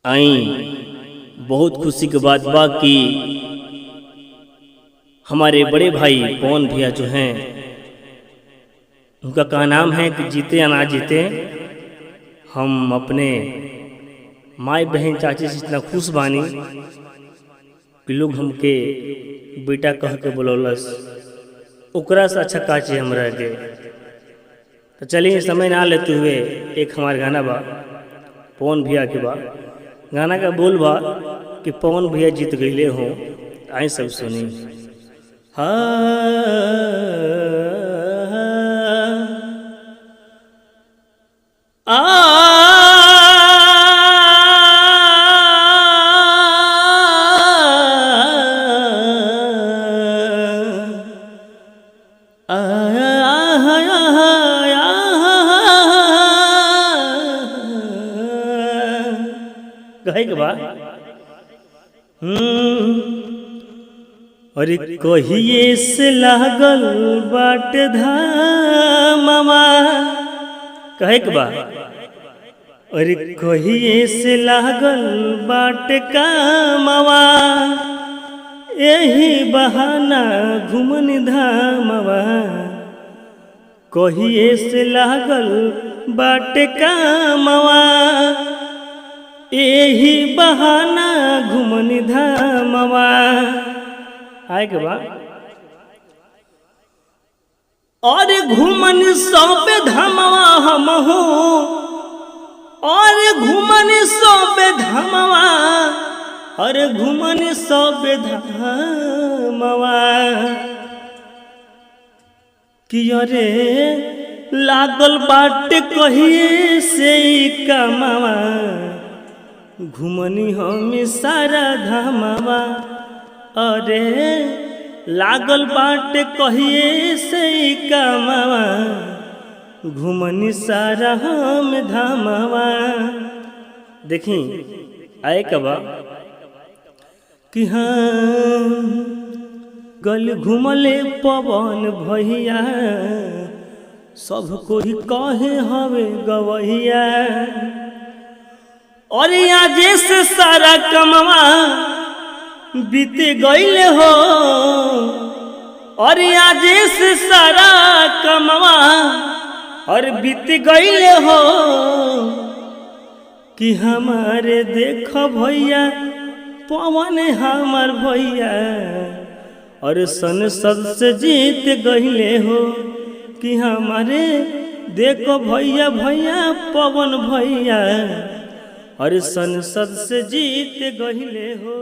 आई बहुत खुशी की बात बा कि हमारे बड़े भाई पवन भैया जो हैं उनका का नाम है कि जीते या ना जीते हम अपने माई बहन चाची से इतना खुश बानी कि लोग हमके बेटा कह के बोलौलस ओकरा से अच्छा का चाहिए हमरा के। तो चलिए समय ना लेते हुए एक हमारे गाना बा पवन भैया के बा, गाना का बोल बा कि पवन भैया जीत गईले हों, आई सब सुनी। कहे के बा अरे कहिए से लागल बाट धामवा, कहे के बा अरे कहिए से लागल बाट कामवा, यही बहाना घुमन धामवा। कहिए से लागल बाट कामवा, यही बहाना घुमन धामवा। आए के बाद और घुमन सब धामवा हम हो, और घुमन सब धामवा, और घुमन सब धामवा। कि अरे लागल बाट कहिए से कमावा, घुमनी हम सारा धामवा। अरे लागल बाट कहिए से कमावा, घुमनी सारा हम धामवा। देखी आए कबा कि हाँ गल घुमले पवन भैया, सब कोई कहे हवे गवैया। और आज से सारा कमवा बीते गईले हो, और आज से सारा कमवा और बीत गईले हो। कि हमारे देखो भैया पवन हमार भैया, और संसद से जीत गईले हो। कि हमारे देखो भैया भैया पवन भैया, और संसद से जीत गईले हो।